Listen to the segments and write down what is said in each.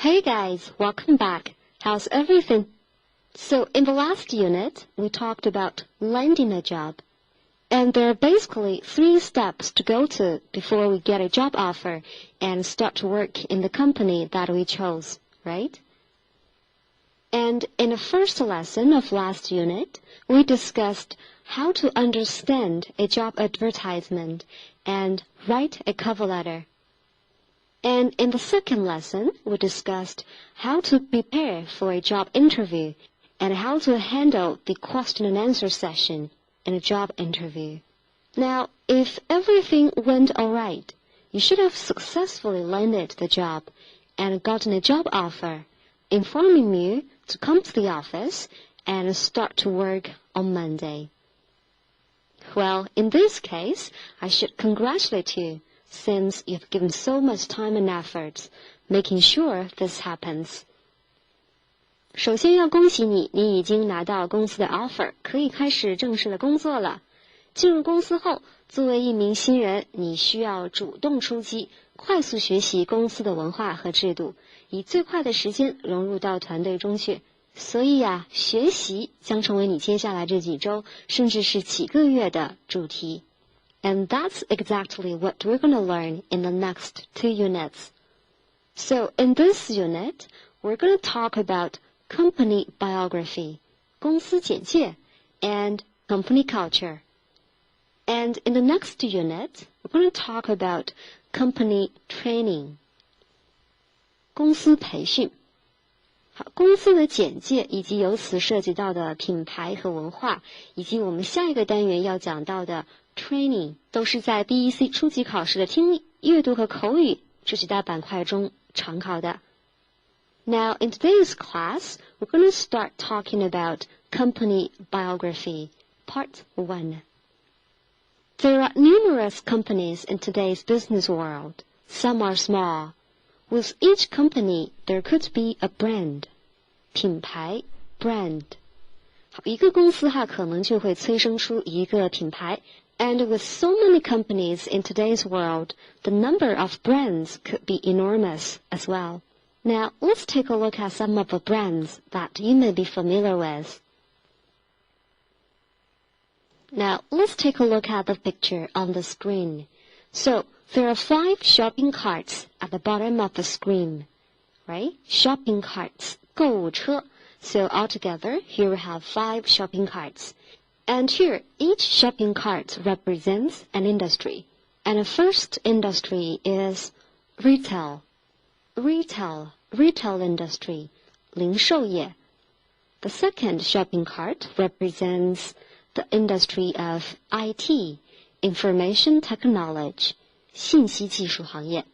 Hey guys, welcome back. How's everything? So in the last unit, we talked about landing a job. And there are basically 3 steps to go to before we get a job offer and start to work in the company that we chose, right? And in the first lesson of last unit, we discussed how to understand a job advertisement and write a cover letter. And in the second lesson, we discussed how to prepare for a job interview and how to handle the question and answer session in a job interview. Now, if everything went all right, you should have successfully landed the job and gotten a job offer, informing you to come to the office and start to work on Monday. Well, in this case, I should congratulate you, since you've given so much time and effort making sure this happens. 首先要恭喜你，你已经拿到公司的 offer， 可以开始正式的工作了。进入公司后，作为一名新人，你需要主动出击，快速学习公司的文化和制度，以最快的时间融入到团队中去。所以啊，学习将成为你接下来这几周，甚至是几个月的主题。And that's exactly what we're going to learn in the next 2 units. So in this unit, we're going to talk about company biography, 公司简介, and company culture. And in the next unit, we're going to talk about company training, 公司培训。好，公司的简介以及由此涉及到的品牌和文化，以及我们下一个单元要讲到的 training 都是在 BEC 初级考试的听力、阅读和口语这几大板块中常考的。Now, in today's class, we're going to start talking about company biography, part 1. There are numerous companies in today's business world. Some are small. With each company, there could be a brand. 品牌 brand. 好，一个公司哈可能就会催生出一个品牌。And with so many companies in today's world, the number of brands could be enormous as well. Now, let's take a look at some of the brands that you may be familiar with. Now, let's take a look at the picture on the screen. So, there are 5 shopping carts at the bottom of the screen, right? Shopping carts, 购物车. So altogether, here we have 5 shopping carts. And here, each shopping cart represents an industry. And the first industry is retail. Retail industry, 零售业. The second shopping cart represents the industry of IT, information technology, 信息技术行业.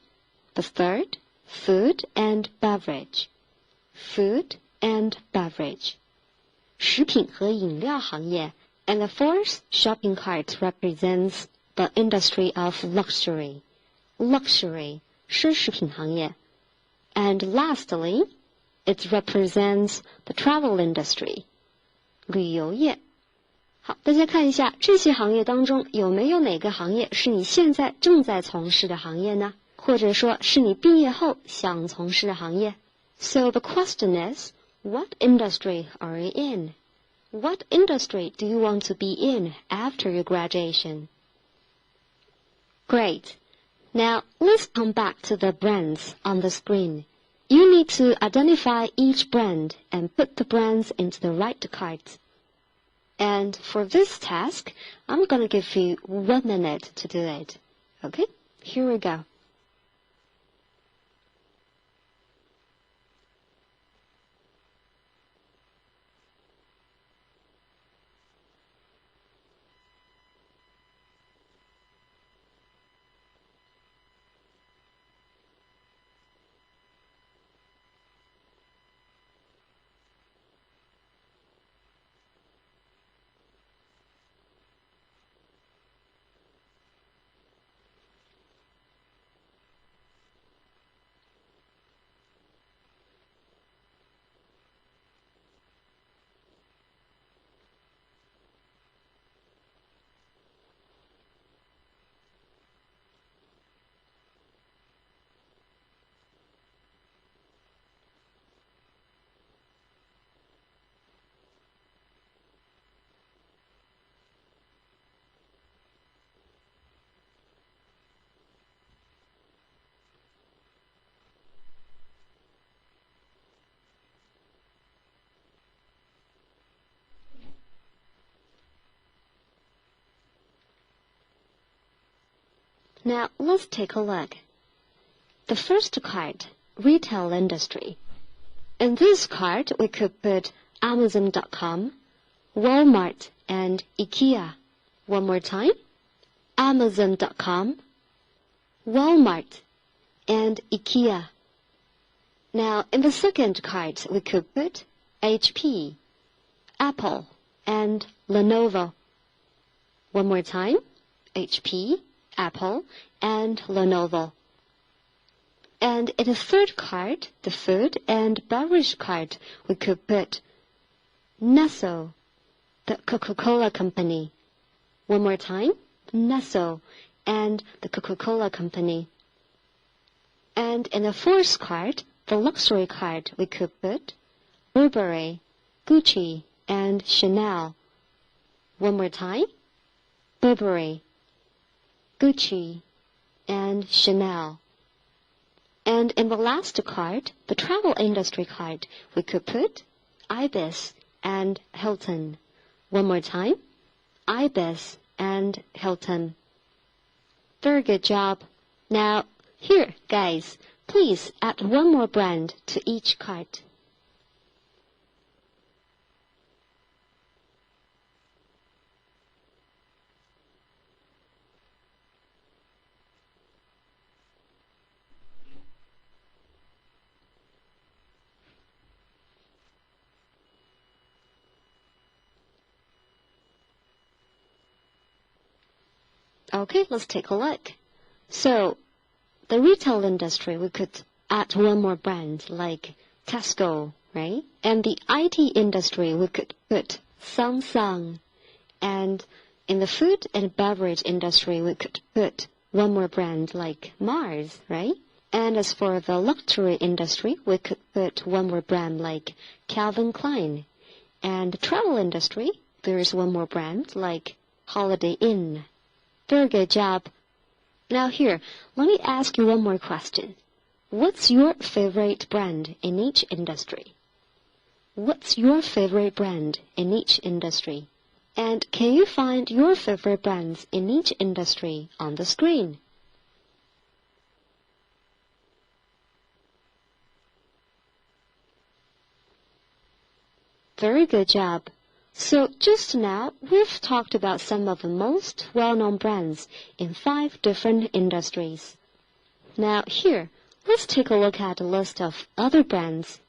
The third, food and beverage. Food and beverage, 食品和饮料行业. And the fourth shopping cart represents the industry of luxury. Luxury, 奢侈品行业. And lastly, it represents the travel industry. 旅游业. 好，大家看一下这些行业当中有没有哪个行业是你现在正在从事的行业呢？或者说是你毕业后想从事的行业？ So the question is, what industry are you in? What industry do you want to be in after your graduation? Great. Now, let's come back to the brands on the screen. You need to identify each brand and put the brands into the right cart. And for this task, I'm going to give you 1 minute to do it. Okay? Here we go. Now let's take a look. The first card, retail industry. In this card, we could put Amazon.com, Walmart, and IKEA. One more time. Amazon.com, Walmart, and IKEA. Now, in the second card, we could put HP, Apple, and Lenovo. One more time. HP, Apple, and Lenovo. And in the third card, the food and beverage card, we could put Nestle, the Coca-Cola Company. One more time, Nestle and the Coca-Cola Company. And in the fourth card, the luxury card, we could put Burberry, Gucci, and Chanel. One more time, Burberry, Gucci, and Chanel. And in the last card, the travel industry card, we could put Ibis and Hilton. One more time, Ibis and Hilton. Very good job. Now, here, guys, please add one more brand to each card. Okay, let's take a look. So, the retail industry, we could add one more brand like Tesco, right? And the IT industry, we could put Samsung. And in the food and beverage industry, we could put one more brand like Mars, right? And as for the luxury industry, we could put one more brand like Calvin Klein. And the travel industry, there is one more brand like Holiday Inn. Very good job. Now here, let me ask you one more question. What's your favorite brand in each industry? What's your favorite brand in each industry? And can you find your favorite brands in each industry on the screen? Very good job. So just now, we've talked about some of the most well-known brands in 5 different industries. Now here, let's take a look at a list of other brands.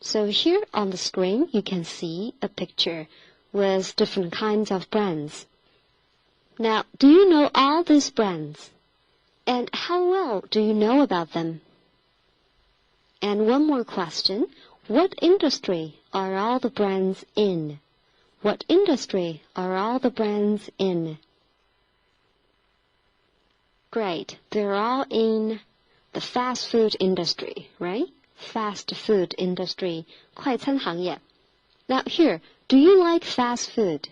So here on the screen, you can see a picture with different kinds of brands. Now, do you know all these brands? And how well do you know about them? And one more question. What industry are all the brands in? What industry are all the brands in? Great. They're all in the fast food industry, right? Fast food industry. 快餐行业. Now here, do you like fast food?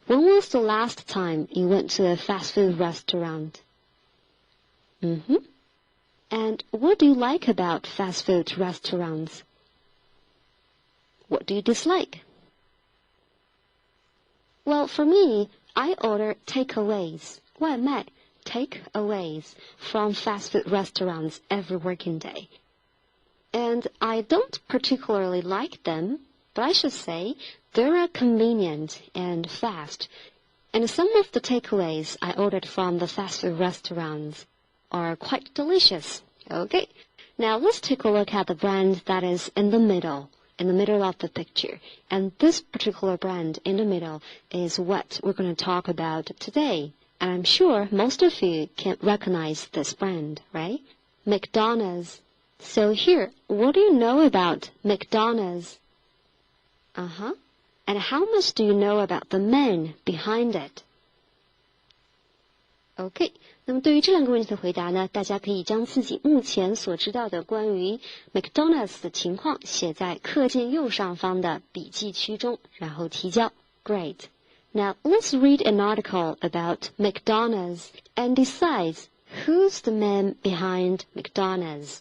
When was the last time you went to a fast food restaurant? And what do you like about fast food restaurants? What do you dislike? Well, for me, I order takeaways, 外卖, takeaways from fast food restaurants every working day. And I don't particularly like them, but I should say they're convenient and fast. And some of the takeaways I ordered from the fast food restaurants are quite delicious. Okay, now let's take a look at the brand that is in the middle of the picture. And this particular brand in the middle is what we're going to talk about today. And I'm sure most of you can recognize this brand, right? Mcdonald's. So here, what do you know about Mcdonald's? And how much do you know about the man behind it? Okay. 那么对于这两个问题的回答呢，大家可以将自己目前所知道的关于 McDonald's 的情况写在课件右上方的笔记区中，然后提交。Great. Now let's read an article about McDonald's and decide who's the man behind McDonald's.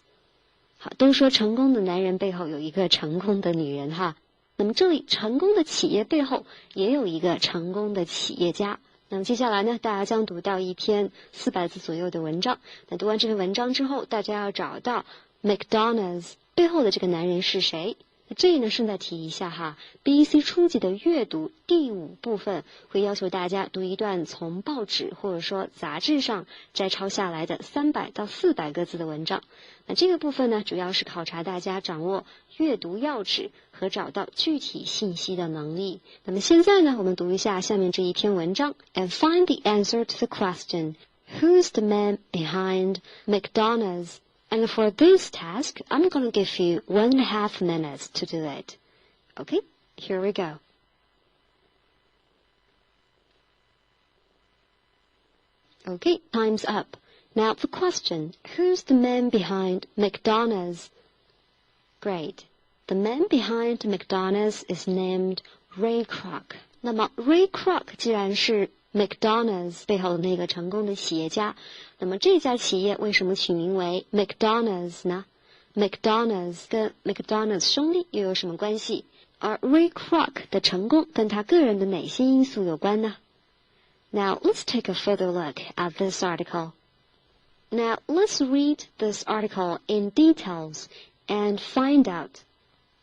好，都说成功的男人背后有一个成功的女人哈。那么这里成功的企业背后也有一个成功的企业家。那么接下来呢，大家将读到一篇400字左右的文章。那读完这篇文章之后，大家要找到 Mcdonough's 背后的这个男人是谁。这里呢，顺带提一下哈 ，BEC 初级的阅读第5部分会要求大家读一段从报纸或者说杂志上摘抄下来的300到400个字的文章。那这个部分呢，主要是考察大家掌握阅读要旨和找到具体信息的能力。那么现在呢，我们读一下下面这一篇文章 ，and find the answer to the question, who's the man behind Mcdonough's?And for this task, I'm going to give you 1.5 minutes to do it. Okay, here we go. Okay, time's up. Now the question, who's the man behind Mcdonough's? Great. The man behind Mcdonough's is named Ray Kroc. 那么 Ray Kroc 既然是Mcdonough's 背后的那个成功的企业家，那么这家企业为什么取名为 Mcdonough's 呢？ Mcdonough's 跟 Mcdonough's 兄弟又有什么关系？而 Ray Kroc 的成功跟他个人的哪些因素有关呢？ Now let's take a further look at this article. Now let's read this article in details and find out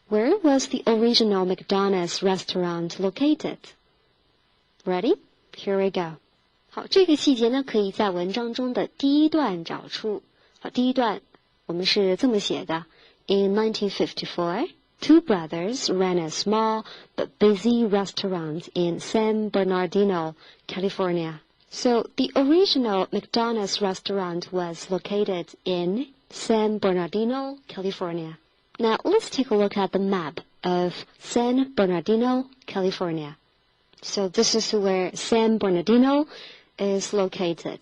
where was the original Mcdonough's restaurant located? Ready?Here we go. 好，这个细节呢，可以在文章中的第一段找出。好，第一段我们是这么写的 ：In 1954, two brothers ran a small but busy restaurant in San Bernardino, California. So the original Mcdonough's restaurant was located in San Bernardino, California. Now let's take a look at the map of San Bernardino, California.So this is where San Bernardino is located.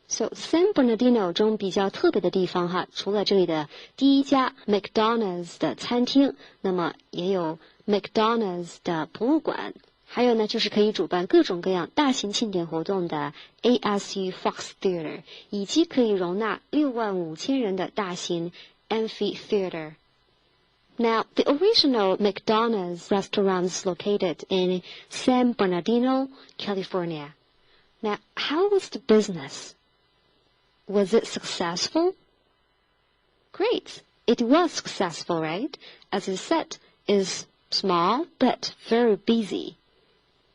So San Bernardino 中比较特别的地方哈，除了这里的第一家 Mcdonough's 的餐厅，那么也有 Mcdonough's 的博物馆，还有呢就是可以主办各种各样大型庆典活动的 ASU Fox Theater， 以及可以容纳65000人的大型 Amphitheater。Now, the original Mcdonough's restaurant is located in San Bernardino, California. Now, how was the business? Was it successful? Great. It was successful, right? As you said, it's small but very busy.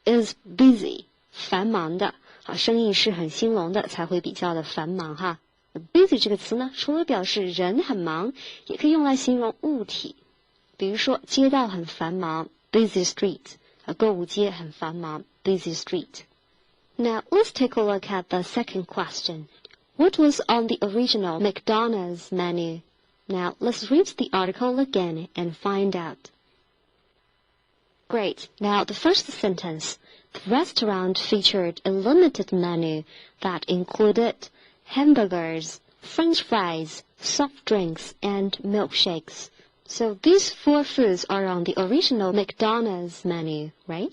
Is busy, 繁忙的。好，生意是很兴隆的，才会比较的繁忙哈。busy 这个词呢，除了表示人很忙，也可以用来形容物体。比如说街道很繁忙 busy street 购物街很繁忙 busy street. Now let's take a look at the second question. What was on the original Mcdonough's menu? Now let's read the article again and find out. Great. Now the first sentence. The restaurant featured a limited menu that included hamburgers, French fries, soft drinks, and milkshakes.So these 4 foods are on the original Mcdonough's menu, right?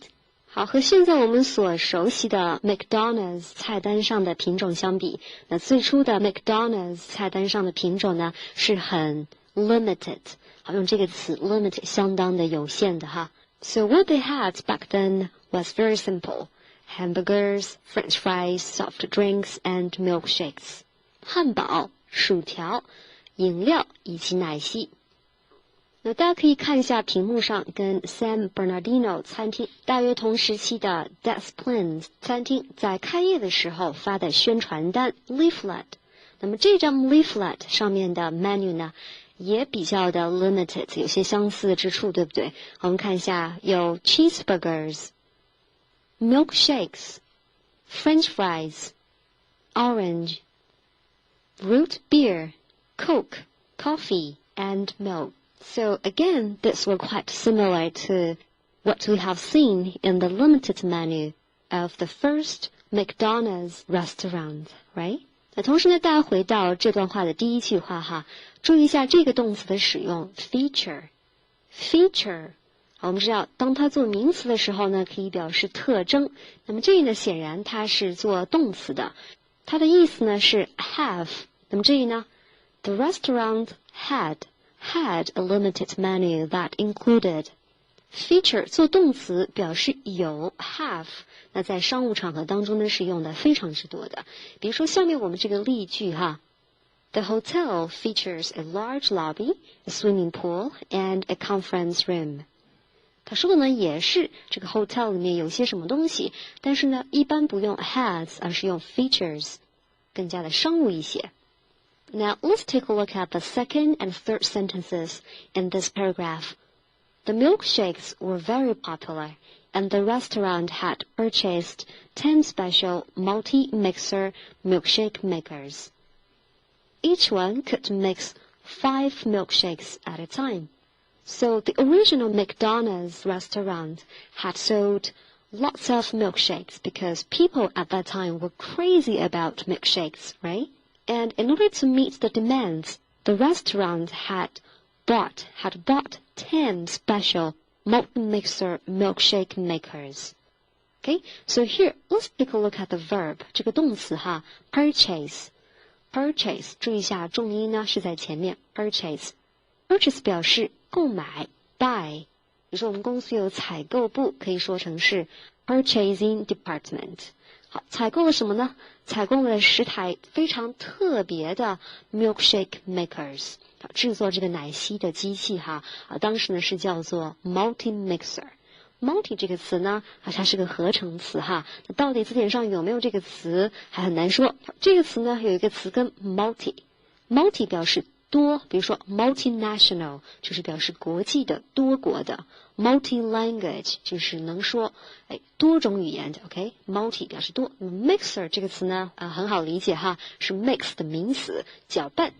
好，和现在我们所熟悉的 Mcdonough's 菜单上的品种相比，那最初的 Mcdonough's 菜单上的品种呢是很 limited。好，用这个词 limit 相当的有限的哈。So what they had back then was very simple: hamburgers, French fries, soft drinks, and milkshakes. 汉堡、薯条、饮料以及奶昔。那大家可以看一下屏幕上跟 San Bernardino 餐厅大约同时期的 Des Plaines 餐厅在开业的时候发的宣传单 leaflet。那么这张 leaflet 上面的 menu 呢，也比较的 limited， 有些相似之处，对不对？我们看一下，有 cheeseburgers, milkshakes, French fries, orange, root beer, Coke, coffee, and milk.So again, these were quite similar to what we have seen in the limited menu of the first Mcdonough's restaurant, right? 那同时呢，大家回到这段话的第一句话哈，注意一下这个动词的使用 feature。我们知道，当它做名词的时候呢，可以表示特征。那么这里呢，显然它是做动词的，它的意思呢是 have。那么这里呢 ，the restaurant had a limited menu that included Feature 做动词表示有 have， 那在商务场合当中呢是用的非常之多的。比如说下面我们这个例句哈。The hotel features a large lobby, a swimming pool, and a conference room. 他说的呢也是这个 hotel 里面有些什么东西，但是呢一般不用 has， 而是用 features， 更加的商务一些。Now let's take a look at the second and third sentences in this paragraph. The milkshakes were very popular, and the restaurant had purchased 10 special multi-mixer milkshake makers.Each one could mix 5 milkshakes at a time. So the original Mcdonald's restaurant had sold lots of milkshakes because people at that time were crazy about milkshakes, right? And in order to meet the demands, the restaurant had bought 10 special multi-mixer milkshake makers. Okay, so here let's take a look at the verb. 这个动词哈 ，purchase。Purchase， 注意一下重音呢是在前面 ，purchase 表示购买 buy。比如说我们公司有采购部，可以说成是 purchasing department。好，采购了什么呢？采购了10台非常特别的 milkshake makers， 制作这个奶昔的机器哈。当时呢是叫做 multi-mixer。multi 这个词呢，它是个合成词哈。那到底字典上有没有这个词，还很难说。这个词呢，有一个词根 multi 表示多，比如说 multinational 就是表示国际的、多国的 ，multi-language 就是能说多种语言的。OK，multi 表示多。mixer 这个词呢，很好理解哈，是 mix 的名词，搅拌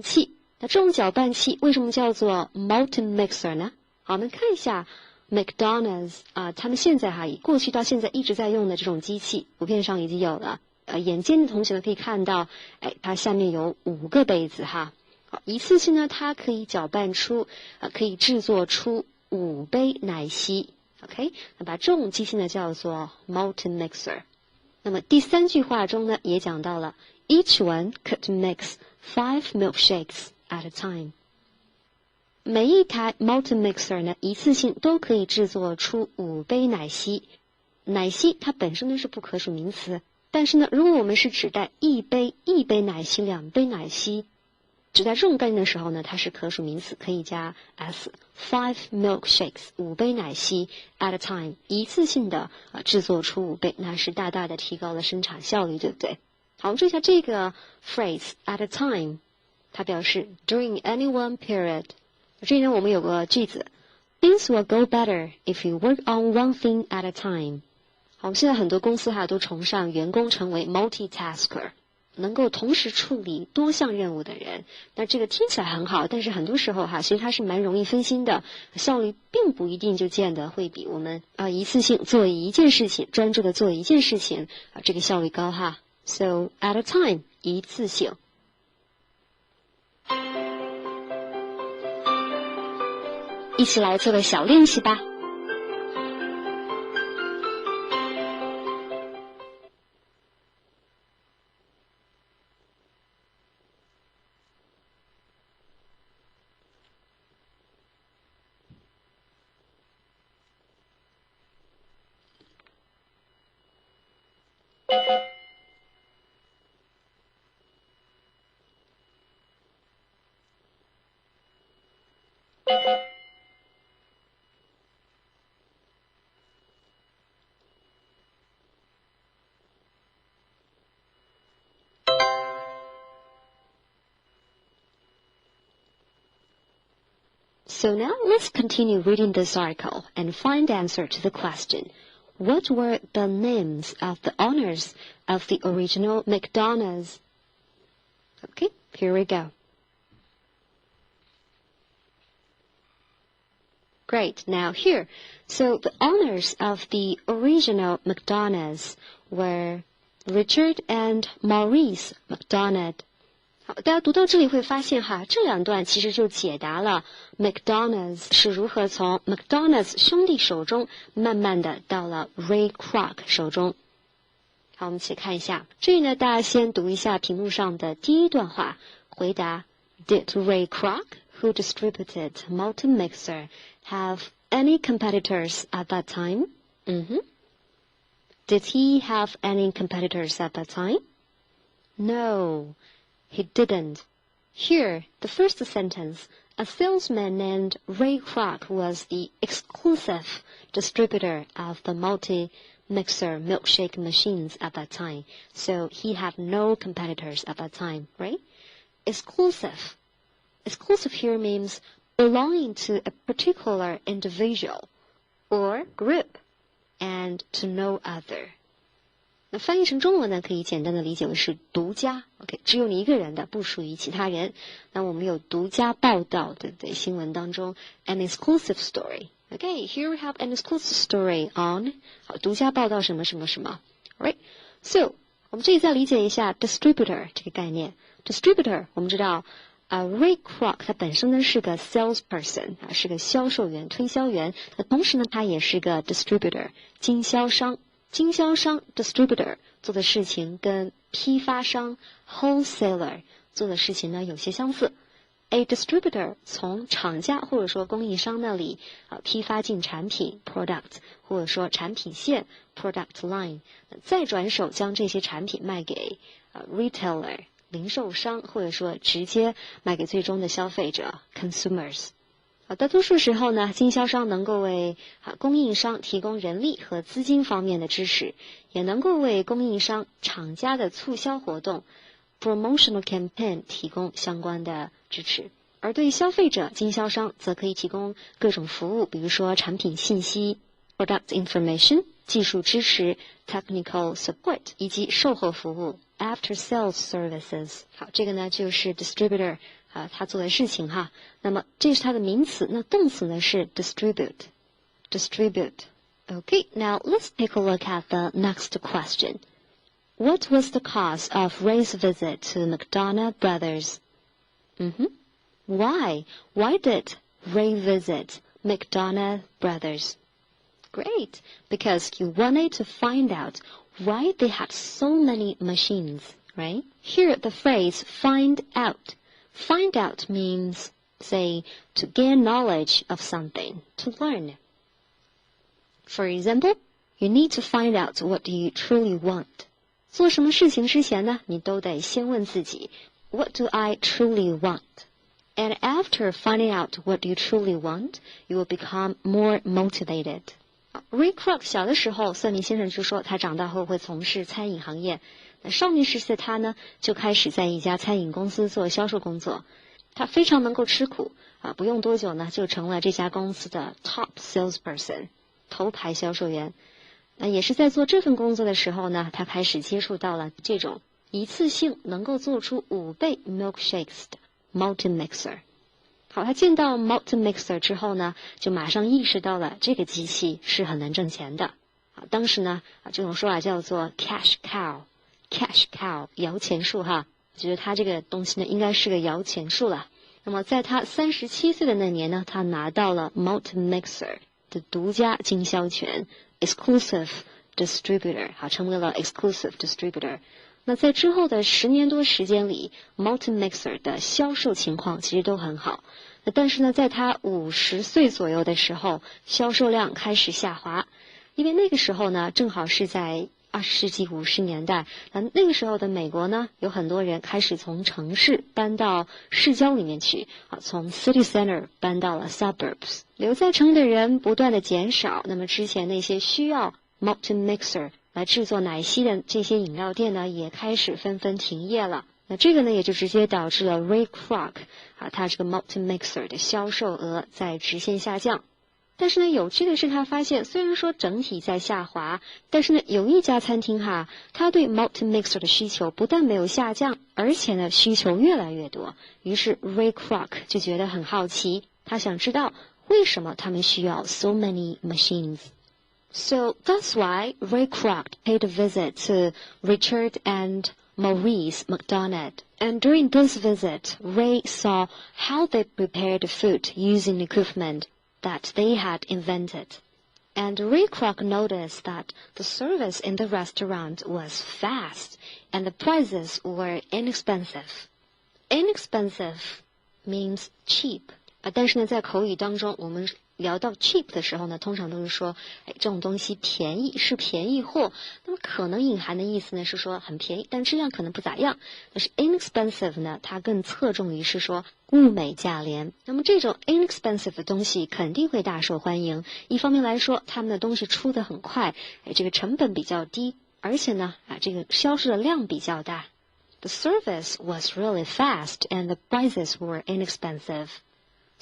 器。那这种搅拌器为什么叫做 multi-mixer 呢？好，我们看一下。Mcdonald's 他们现在过去到现在一直在用的这种机器，图片上已经有了。眼尖的同学呢可以看到，它下面有5个杯子哈。好，一次性呢，它可以搅拌出，可以制作出5杯奶昔。OK， 那把这种机器呢叫做 multi-mixer。那么第3句话中呢也讲到了 ，each one could mix 5 milkshakes at a time。每一台 multi-mixer 呢，一次性都可以制作出5杯奶昔。奶昔它本身呢是不可数名词，但是呢，如果我们是指代一杯奶昔、2杯奶昔，指代这种概念的时候呢，它是可数名词，可以加 s。5 milkshakes 5杯奶昔 at a time 一次性的制作出5杯，那是大大的提高了生产效率，对不对？好，我们注意一下这个 phrase at a time， 它表示 during any one period。这里呢，我们有个句子 ，Things will go better if you work on one thing at a time。好，我们现在很多公司都崇尚员工成为 multitasker， 能够同时处理多项任务的人。那这个听起来很好，但是很多时候其实它是蛮容易分心的，效率并不一定就见得会比我们一次性做一件事情，专注的做一件事情这个效率高哈。So at a time 一次性。一起来做个小练习吧。So now let's continue reading this article and find the answer to the question. What were the names of the owners of the original Mcdonald's? Okay, here we go. Great, now here. So the owners of the original Mcdonald's were Richard and Maurice Mcdonald.好，大家读到这里会发现这2段其实就解答了 McDonald's 是如何从 McDonald's 兄弟手中慢慢的到了 Ray Kroc 手中。好，我们一起看一下。这里呢，大家先读一下屏幕上的第一段话，回答 Did Ray Kroc, who distributed multi-mixer have any competitors at that time? Did he have any competitors at that time? No, he didn't. Here, the first sentence, a salesman named Ray Kroc was the exclusive distributor of the multi-mixer milkshake machines at that time. So he had no competitors at that time, right? Exclusive. Exclusive here means belonging to a particular individual or group and to no other. 那翻译成中文呢，可以简单的理解为是独家 ，OK， 只有你一个人的，不属于其他人。那我们有独家报道，对不对？新闻当中 ，an exclusive story。Okay, here we have an exclusive story on 好，独家报道什么什么什么 ，right？ So 我们这里再理解一下 distributor 这个概念。distributor 我们知道Ray Kroc 他本身呢是个 salesperson 是个销售员、推销员，那同时呢他也是个 distributor 经销商。经销商 distributor 做的事情跟批发商 wholesaler 做的事情呢有些相似。A distributor 从厂家或者说供应商那里批发进产品 product 或者说产品线 product line， 再转手将这些产品卖给retailer 零售商，或者说直接卖给最终的消费者 consumers。大多数时候呢，经销商能够为供应商提供人力和资金方面的支持，也能够为供应商厂家的促销活动 promotional campaign 提供相关的支持。而对消费者，经销商则可以提供各种服务，比如说产品信息 product information 技术支持 technical support 以及售后服务 after sales services。好，这个呢就是 distributor他做的事情哈。那么这是他的名词，那动词呢是 distribute。Okay, now let's take a look at the next question. What was the cause of Ray's visit to Mcdonough brothers? Why? Why did Ray visit Mcdonough brothers? Great, because he wanted to find out why they had so many machines, right? Here the phrase find out.Find out means, say, to gain knowledge of something, to learn. For example, you need to find out what you truly want. 做什么事情之前呢，你都得先问自己 What do I truly want? And after finding out what you truly want, you will become more motivated. Ray Kroc 小的时候，算命先生就说他长大后会从事餐饮行业。那少年时期的他呢，就开始在一家餐饮公司做销售工作。他非常能够吃苦不用多久呢，就成了这家公司的 top salesperson 头牌销售员。那也是在做这份工作的时候呢，他开始接触到了这种一次性能够做出5倍 milkshakes 的 multi-mixer。好，他见到 multi-mixer 之后呢，就马上意识到了这个机器是很难挣钱的。当时呢这种说法叫做 cash cow 摇钱树哈，我觉得他这个东西呢应该是个摇钱树了。那么在他37岁的那年呢，他拿到了 multi-mixer 的独家经销权 exclusive distributor 好，成为了 exclusive distributor。那在之后的10年多时间里 multi-mixer 的销售情况其实都很好。但是呢，在他50岁左右的时候，销售量开始下滑，因为那个时候呢，正好是在20世纪50年代，那个时候的美国呢，有很多人开始从城市搬到市郊里面去从 city center 搬到了 suburbs， 留在城里的人不断的减少，那么之前那些需要 multi-mixer 来制作奶昔的这些饮料店呢，也开始纷纷停业了。那这个呢，也就直接导致了 Ray Kroc 他这个 multi-mixer 的销售额在直线下降。但是呢，有趣的是他发现，虽然说整体在下滑，但是呢，有一家餐厅他对 multi-mixer 的需求不但没有下降，而且呢，需求越来越多。于是 Ray Kroc 就觉得很好奇，他想知道为什么他们需要 so many machines. So that's why Ray Kroc paid a visit to Richard and Maurice Mcdonald. And during this visit, Ray saw how they prepared food using equipment that they had invented. And Ray Kroc noticed that the service in the restaurant was fast and the prices were inexpensive. Inexpensive means cheap 但是呢，在口语当中，我们聊到 cheap 的时候呢，通常都是说，这种东西便宜，是便宜货。那么可能隐含的意思呢，是说很便宜，但质量可能不咋样。但是 inexpensive 呢，它更侧重于是说物美价廉。那么这种 inexpensive 的东西肯定会大受欢迎。一方面来说，他们的东西出得很快，这个成本比较低，而且呢，这个销售的量比较大。The service was really fast and the prices were inexpensive.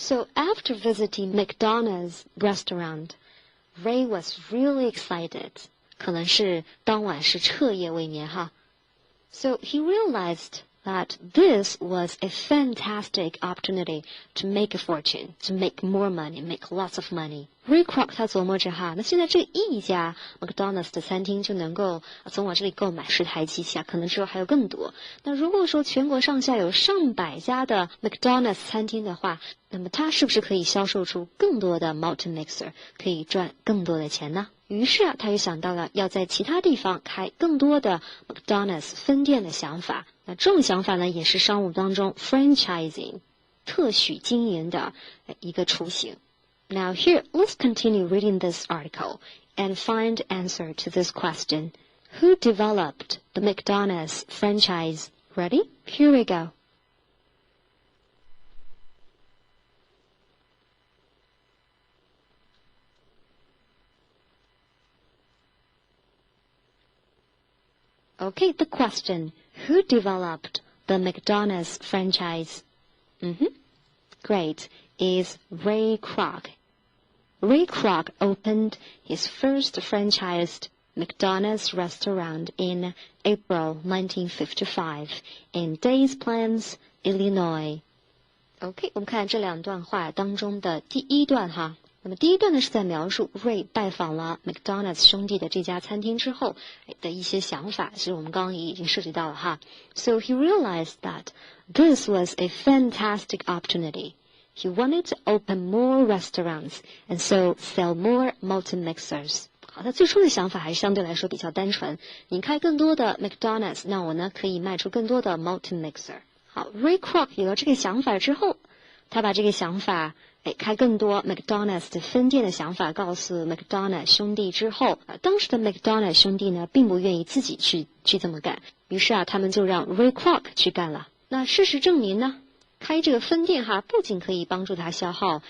So after visiting Mcdonald's restaurant, Ray was really excited. 可能是当晚是彻夜未眠哈。So he realized that this was a fantastic opportunity to make a fortune, to make more money, make lots of money. Ray Kroc 他琢磨着哈，那现在这一家 McDonald's 的餐厅就能够从我这里购买10台机器可能之后还有更多。那如果说全国上下有上百家的 McDonald's 餐厅的话，那么他是不是可以销售出更多的 Multi Mixer， 可以赚更多的钱呢？于是他又想到了要在其他地方开更多的 McDonald's 分店的想法。那这种想法呢，也是商务当中 franchising 特许经营的一个雏形。Now here, let's continue reading this article and find the answer to this question. Who developed the McDonald's franchise? Ready? Here we go. Okay, the question. Who developed the McDonald's franchise? Great. Is Ray Kroc. Ray Kroc opened his first franchised McDonald's restaurant in April 1955 in Des Plaines, Illinois. OK, 我们看这两段话当中的第一段哈。那么第一段呢是在描述 Ray 拜访了 McDonald's 兄弟的这家餐厅之后的一些想法，其实我们刚刚也已经涉及到了哈。So he realized that this was a fantastic opportunity.He wanted to open more restaurants and so sell more multi-mixers. 好，他最初的想法还是相对来说比较单纯。你开更多的 McDonald's， 那我呢可以卖出更多的 multi-mixer。好 ，Ray Kroc 有了这个想法之后，他把这个想法，开更多 McDonald's 的分店的想法告诉 McDonough 兄弟之后，当时的 McDonough 兄弟呢并不愿意自己去这么干，于是他们就让 Ray Kroc 去干了。那事实证明呢？开这个分店哈，不仅可以帮助他消耗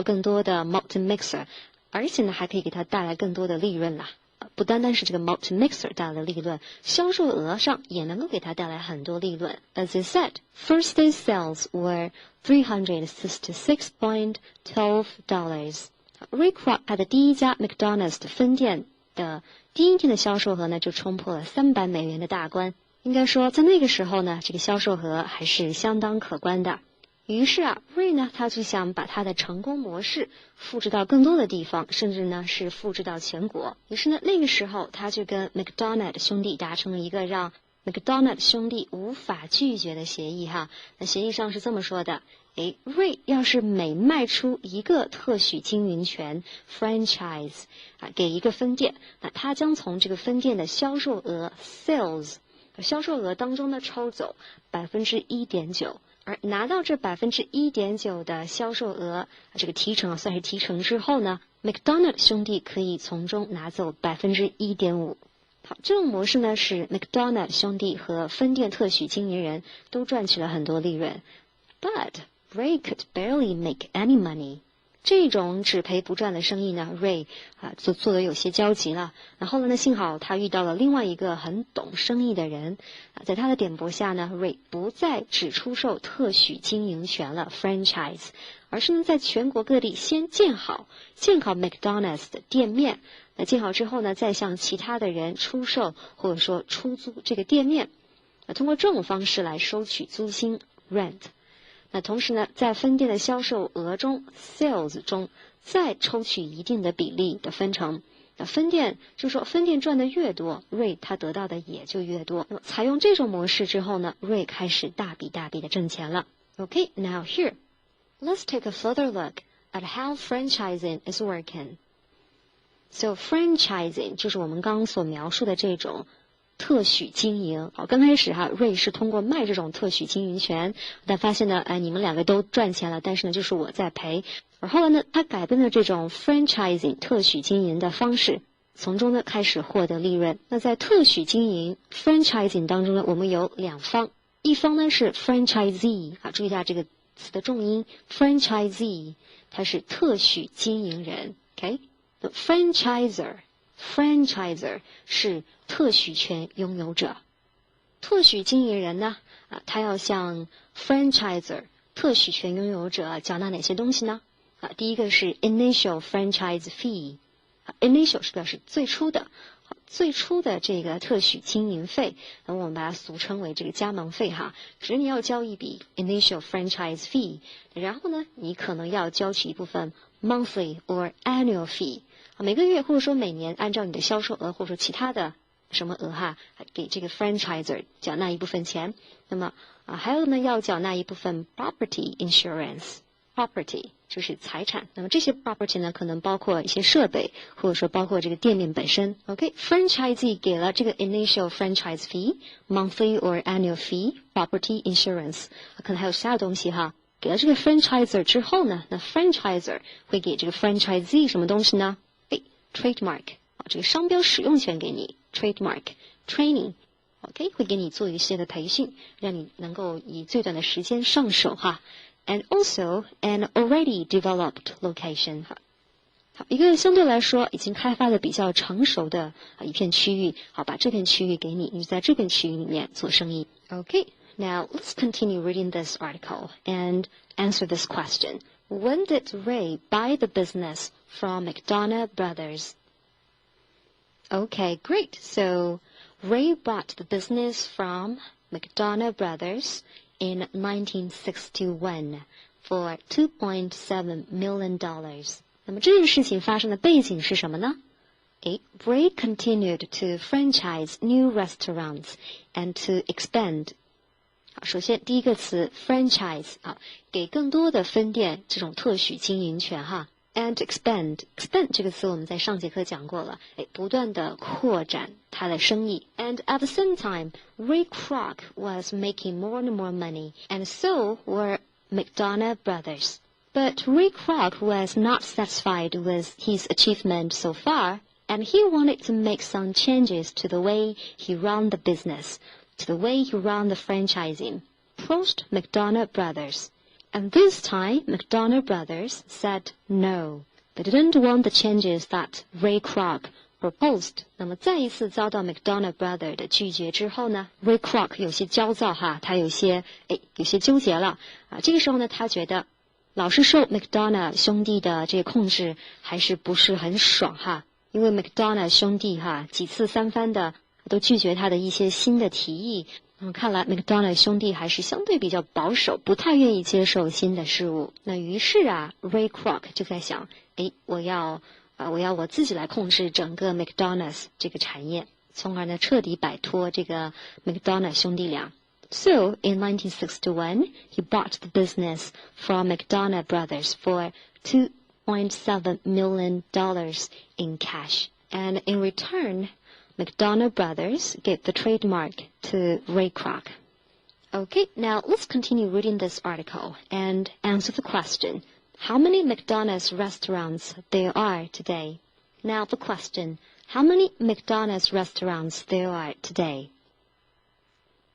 更多的 multi-mixer， 而且呢还可以给他带来更多的利润啦。不单单是这个 multi-mixer 带来的利润，销售额上也能够给他带来很多利润。As I said, first day sales were $366.12. Ray Kroc 他的第一家 McDonald's 的分店的第一天的销售额呢，就冲破了$300的大关。应该说在那个时候呢，这个销售额还是相当可观的。于是Ray 呢他就想把他的成功模式复制到更多的地方，甚至呢是复制到全国。于是呢那个时候他就跟 Mcdonald 兄弟达成了一个让 Mcdonald 兄弟无法拒绝的协议哈。那协议上是这么说的，Ray 要是每卖出一个特许经营权 franchise 给一个分店，那他将从这个分店的销售额 sales销售额当中呢抽走 1.9%， 而拿到这 1.9% 的销售额，这个提成算是提成之后呢 ，McDonald 兄弟可以从中拿走 1.5%。好，这种模式呢使 McDonald 兄弟和分店特许经营人都赚取了很多利润 ，But Ray could barely make any money。这种只赔不赚的生意呢 ，Ray 做得有些焦急了。然后呢，幸好他遇到了另外一个很懂生意的人，在他的点拨下呢 ，Ray 不再只出售特许经营权了 franchise， 而是呢在全国各地先建好 McDonald's 的店面。那建好之后呢，再向其他的人出售或者说出租这个店面。那通过这种方式来收取租金 rent。那同时呢，在分店的销售额中 sales 中再抽取一定的比例的分成。那分店就说分店赚的越多 ，Ray 他得到的也就越多。那么采用这种模式之后呢 ，Ray 开始大笔的挣钱了。Okay, now here, let's take a further look at how franchising is working. So franchising 就是我们刚刚所描述的这种特许经营。好，刚开始Ray 是通过卖这种特许经营权，但发现呢，你们两个都赚钱了，但是呢，就是我在赔。而后来呢，他改变了这种 franchising 特许经营的方式，从中呢开始获得利润。那在特许经营 franchising 当中呢，我们有两方，一方呢是 franchisee， 注意一下这个词的重音 franchisee， 它是特许经营人 ，OK？ Franchiser 是特许权拥有者。特许经营人呢，他要向 franchiser 特许权拥有者缴纳哪些东西呢？第一个是 initial franchise fee，initial 是表示最初的这个特许经营费，那我们把它俗称为这个加盟费只是你要交一笔 initial franchise fee， 然后呢，你可能要交取一部分 monthly or annual fee， 每个月或者说每年按照你的销售额或者说其他的什么额给这个 franchiser 缴纳一部分钱。那么还有呢，要缴纳一部分 property insurance。Property 就是财产，那么这些 property 呢，可能包括一些设备，或者说包括这个店面本身。OK，franchisee 给了这个 initial franchise fee、monthly or annual fee、property insurance， 可能还有其他的东西给了这个 franchiser 之后呢，那 franchiser 会给这个 franchisee 什么东西呢？trademark 这个商标使用权给你 ，trademark training。OK， 会给你做一些的培训，让你能够以最短的时间上手And also an already developed location. 好，一个相对来说已经开发的比较成熟的一片区域，好，把这片区域给你，你在这片区域里面做生意。Okay, now let's continue reading this article and answer this question. When did Ray buy the business from Mcdonough brothers? Okay, great. So Ray bought the business from Mcdonough brothers in 1961 for $2.7 million. 那么这件事情发生的背景是什么呢？Ray continued to franchise new restaurants and to expand. 首先第一个词 franchise 给更多的分店这种特许经营权And expand 这个词我们在上节课讲过了，不断的扩展他的生意。And at the same time, Ray Kroc was making more and more money, and so were Mcdonough brothers. But Ray Kroc was not satisfied with his achievement so far, and he wanted to make some changes to the way he ran the business, to the way he ran the franchising. Approached Mcdonough brothers.And this time, Mcdonough brothers said no. They didn't want the changes that Ray Kroc proposed. 那么再一次遭到 Mcdonough brother 的拒绝之后呢 ，Ray Kroc 有些焦躁他有些纠结了这个时候呢，他觉得老是受 Mcdonough 兄弟的这个控制还是不是很爽因为 Mcdonough 兄弟几次三番的都拒绝他的一些新的提议。看来 Mcdonough 兄弟还是相对比较保守，不太愿意接受新的事物。那于是Ray Kroc 就在想，我要我自己来控制整个 Mcdonald's 这个产业，从而呢彻底摆脱这个 Mcdonough 兄弟俩。So in 1961, he bought the business from Mcdonough brothers for $2.7 million in cash, and in return.Mcdonough brothers gave the trademark to Ray Kroc. Okay, now let's continue reading this article and answer the question, how many McDonald's restaurants there are today? Now the question, how many McDonald's restaurants there are today?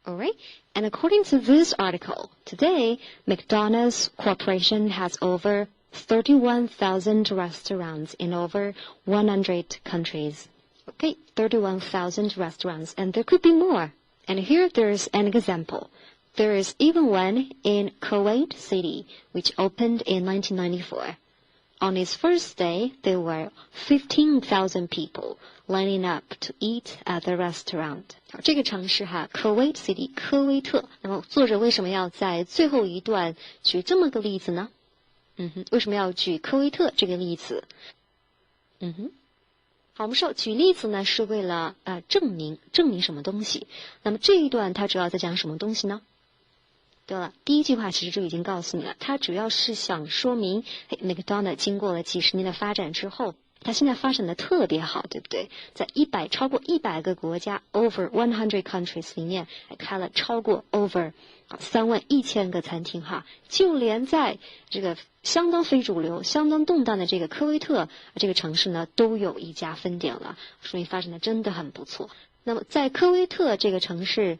Alright, and according to this article, today McDonald's Corporation has over 31,000 restaurants in over 100 countries.Okay, 31,000 restaurants, and there could be more. And here there's an example. There is even one in Kuwait City, which opened in 1994. On its first day, there were 15,000 people lining up to eat at the restaurant. 这个城市Kuwait City, 科威特。那么作者为什么要在最后一段举这么个例子呢？为什么要举科威特这个例子？好，我们说举例子呢是为了证明什么东西。那么这一段它主要在讲什么东西呢？对了，第一句话其实就已经告诉你了，它主要是想说明Mcdonald 经过了几十年的发展之后，它现在发展的特别好，对不对？在超过100个国家 over 100 countries 里面开了超过 over 31000个餐厅哈，就连在这个相当非主流、相当动荡的这个科威特这个城市呢，都有一家分店了，说明发展的真的很不错。那么在科威特这个城市，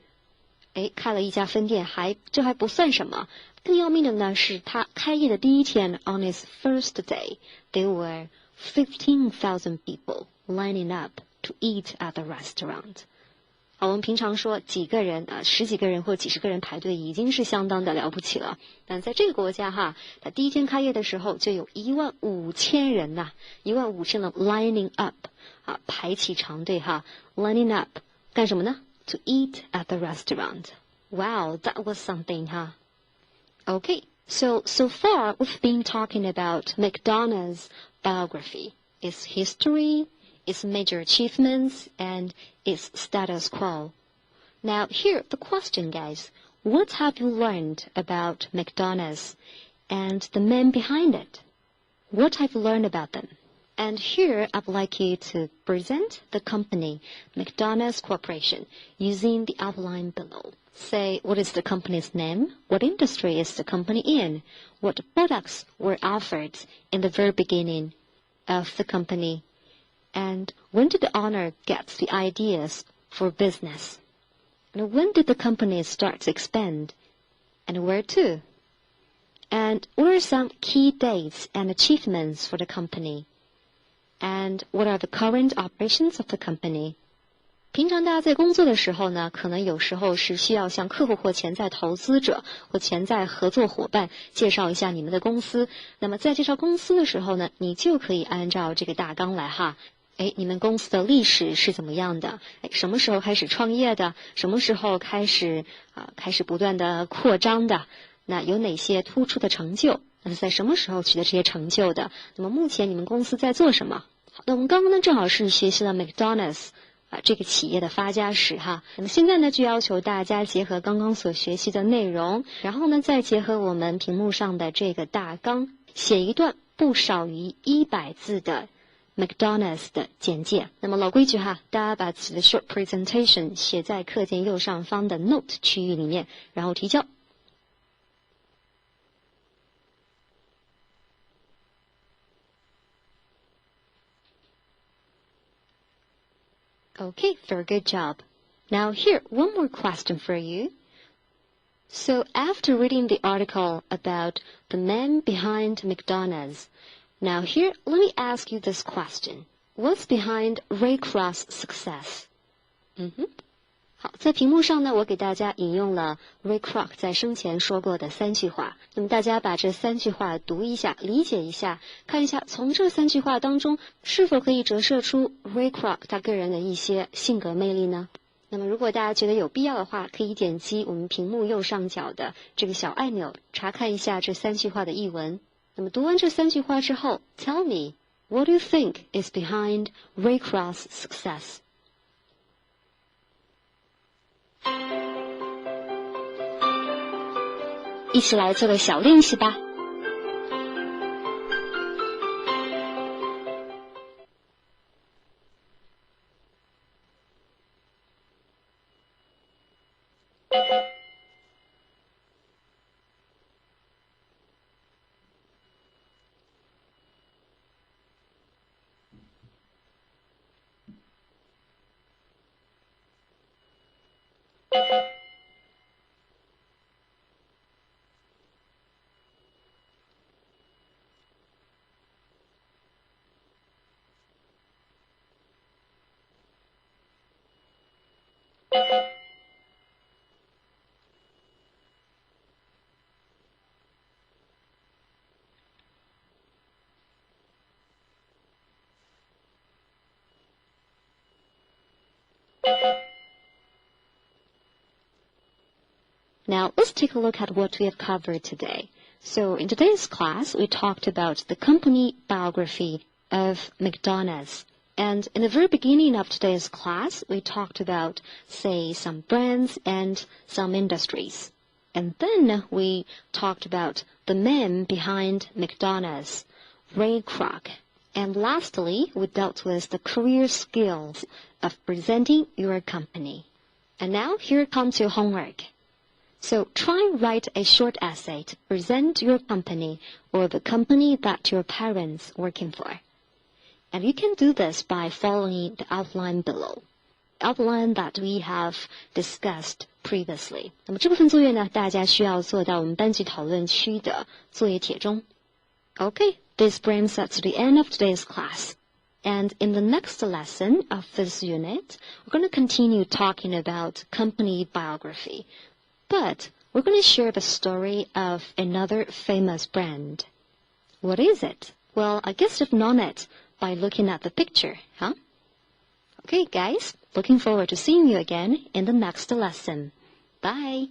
开了一家分店，这还不算什么，更要命的呢是他开业的第一天 ，on its first day, there were 15,000 people lining up to eat at the restaurant. 好，我们平常说几个人十几个人或几十个人排队已经是相当的了不起了，但在这个国家哈，他第一天开业的时候就有15000人呐，15000人 lining up 排起长队哈 ，lining up 干什么呢？ To eat at the restaurant. Wow, that was something, huh? Okay, so far we've been talking about Mcdonald's biography, its history, its major achievements, and its status quo. Now here, the question, guys. What have you learned about McDonald's and the men behind it? What have you learned about them? And here, I'd like you to present the company, McDonald's Corporation, using the outline below. Say, what is the company's name? What industry is the company in? What products were offered in the very beginning of the company? And when did the owner get the ideas for business? And when did the company start to expand? And where to? And what are some key dates and achievements for the company? And what are the current operations of the company? 平常大家在工作的时候呢，可能有时候是需要向客户或潜在投资者或潜在合作伙伴介绍一下你们的公司。那么在介绍公司的时候呢，你就可以按照这个大纲来哈。你们公司的历史是怎么样的？什么时候开始创业的？什么时候开始不断的扩张的？那有哪些突出的成就？那是在什么时候取得这些成就的？那么目前你们公司在做什么？好，那我们刚刚呢正好是学习了 McDonald's 这个企业的发家史哈。那么现在呢就要求大家结合刚刚所学习的内容，然后呢再结合我们屏幕上的这个大纲，写一段不少于100字的 McDonald's 的简介。那么老规矩哈，大家把自己的 short presentation 写在课件右上方的 note 区域里面，然后提交。Okay, very good job. Now here, one more question for you. So after reading the article about the man behind McDonald's, now here, let me ask you this question. What's behind Ray Kroc's success? 好，在屏幕上呢，我给大家引用了 Ray Kroc 在生前说过的3句话。那么大家把这3句话读一下，理解一下，看一下从这3句话当中是否可以折射出 Ray Kroc 他个人的一些性格魅力呢？那么如果大家觉得有必要的话，可以点击我们屏幕右上角的这个小按钮，查看一下这3句话的译文。那么读完这3句话之后 ，Tell me, what do you think is behind Ray Kroc's success?一起来做个小练习吧。Now, let's take a look at what we have covered today. So, in today's class, we talked about the company biography of McDonald's. And in the very beginning of today's class, we talked about, say, some brands and some industries. And then we talked about the man behind McDonald's, Ray Kroc. And lastly, we dealt with the career skills of presenting your company. And now here comes your homework. So try and write a short essay to present your company or the company that your parents working for. And you can do this by following the outline below. Outline that we have discussed previously. 那么这部分作业呢，大家需要做到我们班级讨论区的作业帖中。Okay, this brings us to the end of today's class. And in the next lesson of this unit, we're going to continue talking about company biography. But we're going to share the story of another famous brand. What is it? Well, I guess you've known it by looking at the picture, huh? Okay, guys, looking forward to seeing you again in the next lesson. Bye!